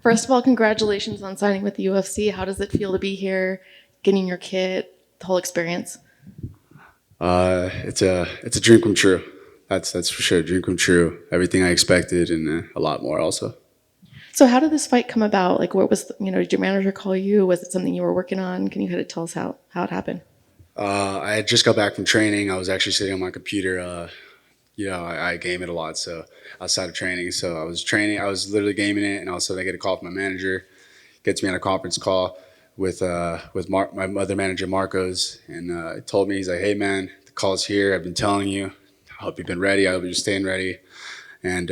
First of all, congratulations on signing with the UFC. How does it feel to be here, getting your kit, the whole experience? It's a dream come true. That's for sure. Dream come true. Everything I expected and a lot more also. So how did this fight come about? Like, what was, did your manager call you? Was it something you were working on? Can you kind of tell us how it happened? I had just got back from training. I was actually sitting on my computer. I game it a lot, so outside of training. So I was training. I was literally gaming it, and all of a sudden I get a call from my manager. Gets me on a conference call with my other manager, Marcos, and he told me, he's like, "Hey man, the call's here. I've been telling you. I hope you've been ready. I hope you're staying ready." And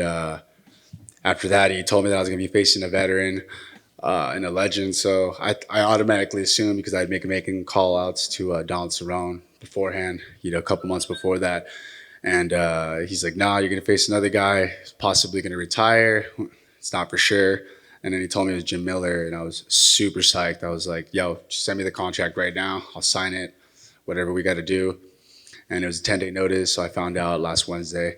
after that, he told me that I was going to be facing a veteran and a legend. So I automatically assumed, because I'd making call outs to Donald Cerrone beforehand, a couple months before that. And he's like, "Nah, you're going to face another guy who's possibly going to retire. It's not for sure." And then he told me it was Jim Miller, and I was super psyched. I was like, "Yo, just send me the contract right now. I'll sign it, whatever we got to do." And it was a 10-day notice, so I found out last Wednesday.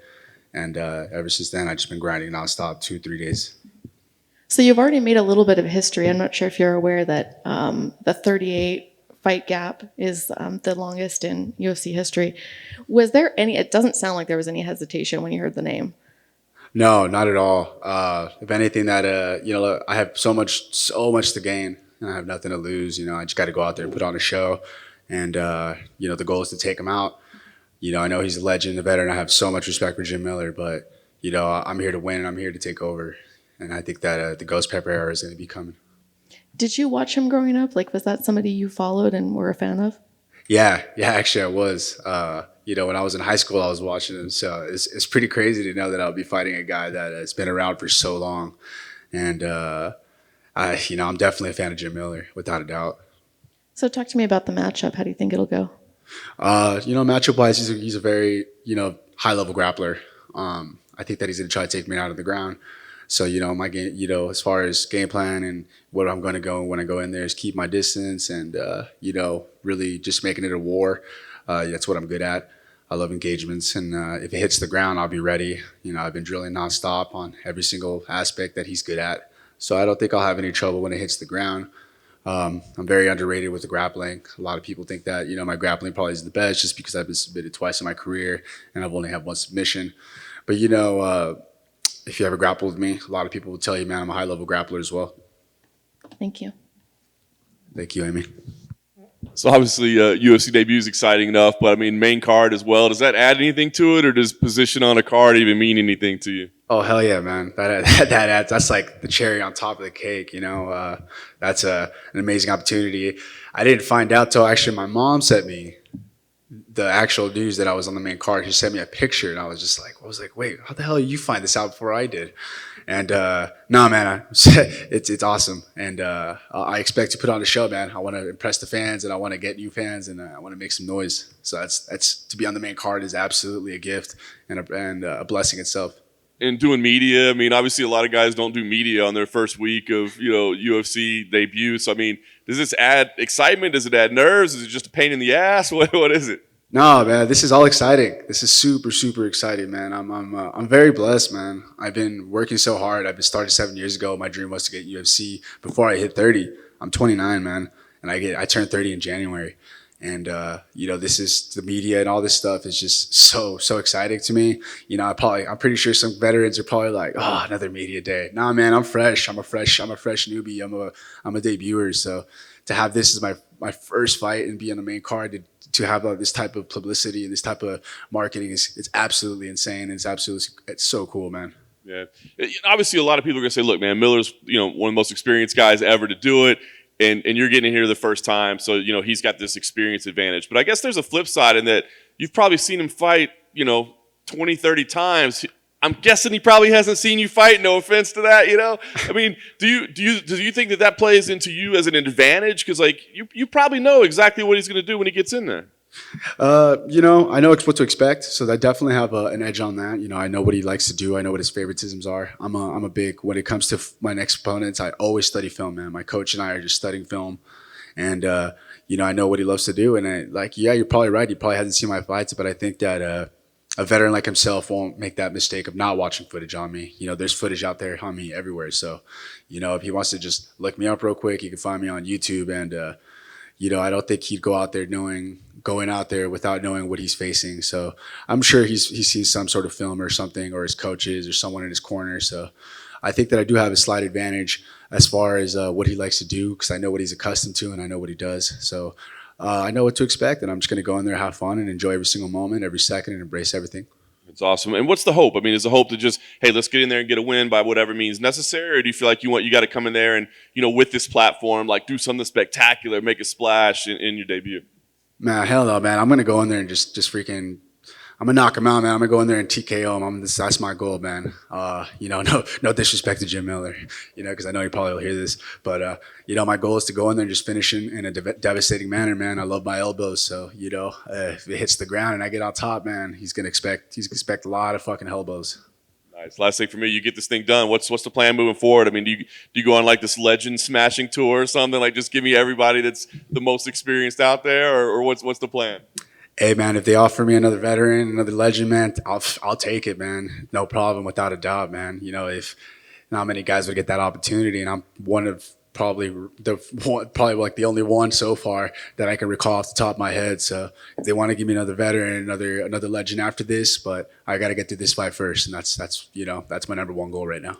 And ever since then, I've just been grinding nonstop, 2-3 days. So you've already made a little bit of history. I'm not sure if you're aware that the 38 fight gap is the longest in UFC history. Was there any, it doesn't sound like there was any hesitation when you heard the name. No, not at all. If anything, that I have so much to gain, and I have nothing to lose. I just got to go out there and put on a show, and the goal is to take him out. I know he's a legend, a veteran. I have so much respect for Jim Miller, but I'm here to win, and I'm here to take over, and I think that the Ghost Pepper era is going to be coming. Did you watch him growing up? Like, was that somebody you followed and were a fan of? Yeah, actually I was. When I was in high school, I was watching him. So it's pretty crazy to know that I'll be fighting a guy that has been around for so long. And, I'm definitely a fan of Jim Miller, without a doubt. So talk to me about the matchup. How do you think it'll go? Matchup-wise, he's a very, high-level grappler. I think that he's going to try to take me out of the ground. So, my game, as far as game plan and what I'm going to go when I go in there is keep my distance and, really just making it a war. That's what I'm good at. I love engagements, and if it hits the ground, I'll be ready. I've been drilling nonstop on every single aspect that he's good at. So I don't think I'll have any trouble when it hits the ground. I'm very underrated with the grappling. A lot of people think that, my grappling probably is the best just because I've been submitted twice in my career and I've only had one submission. But, if you ever grapple with me, a lot of people will tell you, man, I'm a high-level grappler as well. Thank you. Thank you, Amy. So obviously UFC debut is exciting enough, but I mean main card as well. Does that add anything to it, or does position on a card even mean anything to you? Oh, hell yeah, man. That adds, that's like the cherry on top of the cake, That's an amazing opportunity. I didn't find out till actually my mom sent me the actual news that I was on the main card. She sent me a picture, and I was like, wait, how the hell did you find this out before I did? And no, man, it's awesome, and I expect to put on a show, man. I want to impress the fans, and I want to get new fans, and I want to make some noise. So that's to be on the main card is absolutely a gift and a blessing itself. And doing media, I mean, obviously a lot of guys don't do media on their first week of UFC debut. So I mean, does this add excitement? Does it add nerves? Is it just a pain in the ass? What is it? No, man, this is all exciting. This is super, super exciting, man. I'm very blessed, man. I've been working so hard. I've been started 7 years ago. My dream was to get UFC before I hit 30. I'm 29, man, and I turned 30 in January. And this is the media and all this stuff is just so exciting to me. I'm pretty sure some veterans are probably like, oh, another media day. Nah, man, I'm fresh. I'm a fresh newbie. I'm a debuter. So to have this as my first fight and be on the main card to have this type of publicity and this type of marketing it's absolutely insane. It's so cool, man. Yeah. Obviously, a lot of people are gonna say, look, man, Miller's one of the most experienced guys ever to do it. And you're getting here the first time, so he's got this experience advantage. But I guess there's a flip side in that you've probably seen him fight 20, 30 times. I'm guessing he probably hasn't seen you fight. No offense to that, I mean, do you think that plays into you as an advantage? Because you probably know exactly what he's going to do when he gets in there. I know what to expect, so I definitely have an edge on that. I know what he likes to do. I know what his favoritisms are. I'm a big, when it comes to my next opponents, I always study film, man. My coach and I are just studying film, and I know what he loves to do. And you're probably right. He probably hasn't seen my fights, but I think that a veteran like himself won't make that mistake of not watching footage on me. You know, there's footage out there on me everywhere. So, you know, if he wants to just look me up real quick, he can find me on YouTube. And, you know, I don't think he'd go out there going out there without knowing what he's facing. So I'm sure he sees some sort of film or something, or his coaches or someone in his corner. So I think that I do have a slight advantage as far as what he likes to do, because I know what he's accustomed to and I know what he does. So I know what to expect, and I'm just going to go in there, have fun, and enjoy every single moment, every second, and embrace everything. It's awesome. And what's the hope? I mean, is the hope to just, hey, let's get in there and get a win by whatever means necessary, or do you feel like you got to come in there and, you know, with this platform, like do something spectacular, make a splash in your debut? Man, hell no, man. I'm going to go in there and just freaking, I'm going to knock him out, man. I'm going to go in there and TKO him. That's my goal, man. You know, no disrespect to Jim Miller, you know, because I know he probably will hear this. But, you know, my goal is to go in there and just finish in a devastating manner, man. I love my elbows. So, you know, if it hits the ground and I get on top, man, he's going to expect a lot of fucking elbows. Nice. Last thing for me, you get this thing done. What's the plan moving forward? I mean, do you go on like this legend smashing tour or something? Like just give me everybody that's the most experienced out there, or what's the plan? Hey, man, if they offer me another veteran, another legend, man, I'll take it, man. No problem, without a doubt, man. You know, if not many guys would get that opportunity, and I'm one of probably like the only one so far that I can recall off the top of my head. So if they want to give me another veteran, another legend after this, but I got to get through this fight first, and that's my number one goal right now.